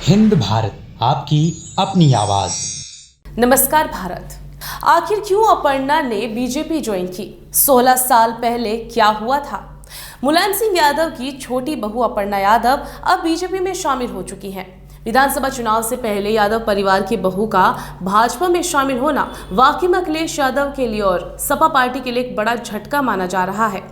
हिंद भारत, आपकी अपनी आवाज। नमस्कार भारत। आखिर क्यों अपर्णा ने बीजेपी ज्वाइन की? 16 साल पहले क्या हुआ था? मुलायम सिंह यादव की छोटी बहू अपर्णा यादव अब बीजेपी में शामिल हो चुकी हैं। विधानसभा चुनाव से पहले यादव परिवार की बहू का भाजपा में शामिल होना वाकई में अखिलेश यादव के लिए और सपा पार्टी के लिए एक बड़ा झटका माना जा रहा है।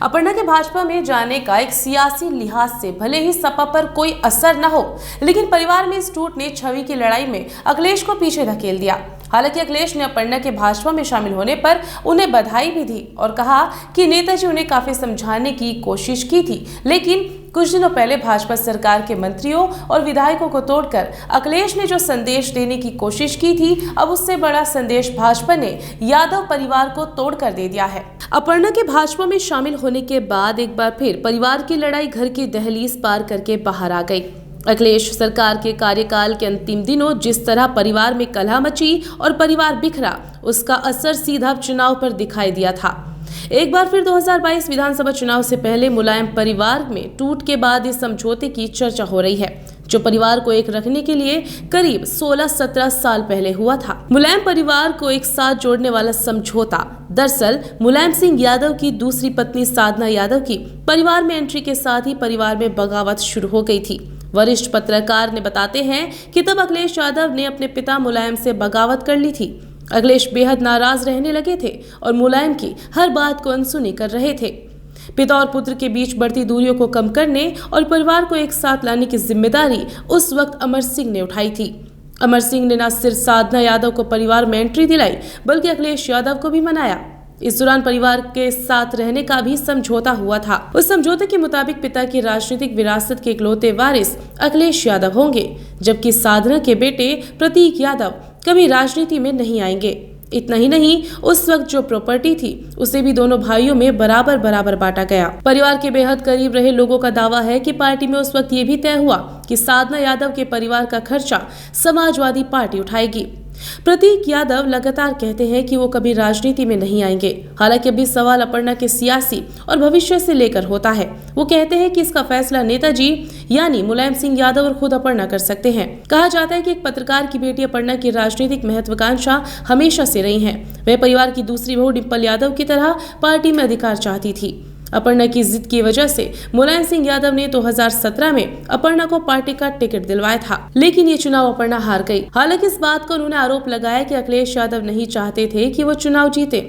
अपर्णा के भाजपा में जाने का एक सियासी लिहाज से भले ही सपा पर कोई असर न हो, लेकिन परिवार में इस टूटने छवि की लड़ाई में अखिलेश को पीछे धकेल दिया। हालांकि अखिलेश ने अपर्णा के भाजपा में शामिल होने पर उन्हें बधाई भी दी और कहा कि नेताजी उन्हें काफी समझाने की कोशिश की थी, लेकिन कुछ दिनों पहले भाजपा सरकार के मंत्रियों और विधायकों को तोड़कर अखिलेश ने जो संदेश देने की कोशिश की थी, अब उससे बड़ा संदेश भाजपा ने यादव परिवार को तोड़कर दे दिया है। अपर्णा के भाजपा में शामिल होने के बाद एक बार फिर परिवार की लड़ाई घर की दहलीज पार करके बाहर आ गई। अखिलेश सरकार के कार्यकाल के अंतिम दिनों जिस तरह परिवार में कलह मची और परिवार बिखरा, उसका असर सीधा चुनाव पर दिखाई दिया था। एक बार फिर 2022 विधानसभा चुनाव से पहले मुलायम परिवार में टूट के बाद इस समझौते की चर्चा हो रही है, जो परिवार को एक रखने के लिए करीब 16-17 साल पहले हुआ था। मुलायम परिवार को एक साथ जोड़ने वाला समझौता दरअसल मुलायम सिंह यादव की दूसरी पत्नी साधना यादव की परिवार में एंट्री के साथ ही परिवार में बगावत शुरू हो गई थी। वरिष्ठ पत्रकार ने बताते हैं कि तब अखिलेश यादव ने अपने पिता मुलायम से बगावत कर ली थी। अखिलेश बेहद नाराज रहने लगे थे और मुलायम की हर बात को अनसुनी कर रहे थे। पिता और पुत्र के बीच बढ़ती दूरियों को कम करने और परिवार को एक साथ लाने की जिम्मेदारी उस वक्त अमर सिंह ने उठाई थी। अमर सिंह ने न सिर्फ साधना यादव को परिवार में एंट्री दिलाई, बल्कि अखिलेश यादव को भी मनाया। इस दौरान परिवार के साथ रहने का भी समझौता हुआ था। उस समझौते के मुताबिक पिता की राजनीतिक विरासत के इकलौते वारिस अखिलेश यादव होंगे, जबकि साधना के बेटे प्रतीक यादव कभी राजनीति में नहीं आएंगे। इतना ही नहीं, उस वक्त जो प्रॉपर्टी थी उसे भी दोनों भाइयों में बराबर बराबर बांटा गया। परिवार के बेहद करीब रहे लोगों का दावा है कि पार्टी में उस वक्त ये भी तय हुआ कि साधना यादव के परिवार का खर्चा समाजवादी पार्टी उठाएगी। प्रतीक यादव लगातार कहते हैं कि वो कभी राजनीति में नहीं आएंगे। हालांकि अभी सवाल अपर्णा के सियासी और भविष्य से लेकर होता है। वो कहते हैं कि इसका फैसला नेताजी यानी मुलायम सिंह यादव और खुद अपर्णा कर सकते हैं। कहा जाता है कि एक पत्रकार की बेटी अपर्णा की राजनीतिक महत्वाकांक्षा हमेशा से रही है। वह परिवार की दूसरी बहू डिंपल यादव की तरह पार्टी में अधिकार चाहती थी। अपर्णा की जिद की वजह से मुलायम सिंह यादव ने 2017 में अपर्णा को पार्टी का टिकट दिलवाया था, लेकिन ये चुनाव अपर्णा हार गई। हालांकि इस बात को उन्होंने आरोप लगाया कि अखिलेश यादव नहीं चाहते थे कि वो चुनाव जीते।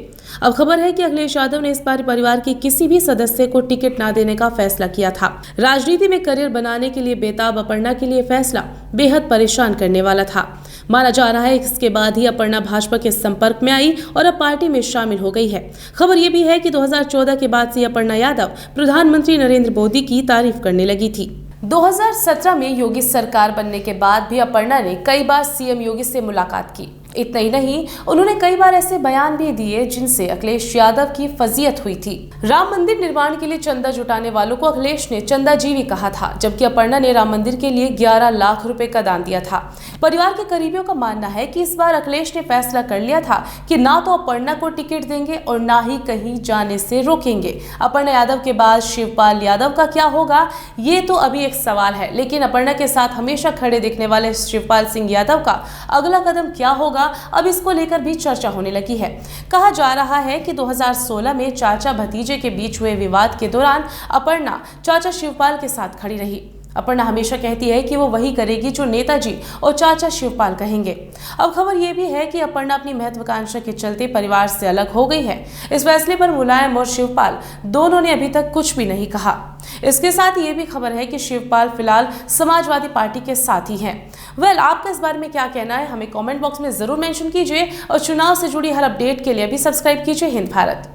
अब खबर है कि अखिलेश यादव ने इस बार परिवार के किसी भी सदस्य को टिकट न देने का फैसला किया था। राजनीति में करियर बनाने के लिए बेताब अपर्णा के लिए फैसला बेहद परेशान करने वाला था। माना जा रहा है कि इसके बाद ही अपर्णा भाजपा के संपर्क में आई और अब पार्टी में शामिल हो गई है। खबर ये भी है कि 2014 के बाद से अपर्णा यादव प्रधानमंत्री नरेंद्र मोदी की तारीफ करने लगी थी। 2017 में योगी सरकार बनने के बाद भी अपर्णा ने कई बार सीएम योगी से मुलाकात की। इतना ही नहीं, उन्होंने कई बार ऐसे बयान भी दिए जिनसे अखिलेश यादव की फजीयत हुई थी। राम मंदिर निर्माण के लिए चंदा जुटाने वालों को अखिलेश ने चंदाजीवी कहा था, जबकि अपर्णा ने राम मंदिर के लिए 11 लाख रुपए का दान दिया था। परिवार के करीबियों का मानना है कि इस बार अखिलेश ने फैसला कर लिया था कि ना तो अपर्णा को टिकट देंगे और ना ही कहीं जाने से रोकेंगे। अपर्णा यादव के बाद शिवपाल यादव का क्या होगा, ये तो अभी एक सवाल है, लेकिन अपर्णा के साथ हमेशा खड़े दिखने वाले शिवपाल सिंह यादव का अगला कदम क्या होगा, अब इसको लेकर भी चर्चा होने लगी है। कहा जा रहा है कि 2016 में चाचा भतीजे के बीच हुए विवाद के दौरान अपर्णा चाचा शिवपाल के साथ खड़ी रही। अपर्णा हमेशा कहती है कि वो वही करेगी जो नेताजी और चाचा शिवपाल कहेंगे। अब खबर ये भी है कि अपर्णा अपनी महत्वाकांक्षा के चलते परिवार से अलग हो गई है। इस फैसले पर मुलायम और शिवपाल दोनों ने अभी तक कुछ भी नहीं कहा। इसके साथ ये भी खबर है कि शिवपाल फिलहाल समाजवादी पार्टी के साथ ही हैं। आपका इस बारे में क्या कहना है, हमें कमेंट बॉक्स में जरूर मेंशन कीजिए और चुनाव से जुड़ी हर अपडेट के लिए भी सब्सक्राइब कीजिए हिंद भारत।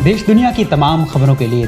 देश दुनिया की तमाम खबरों के लिए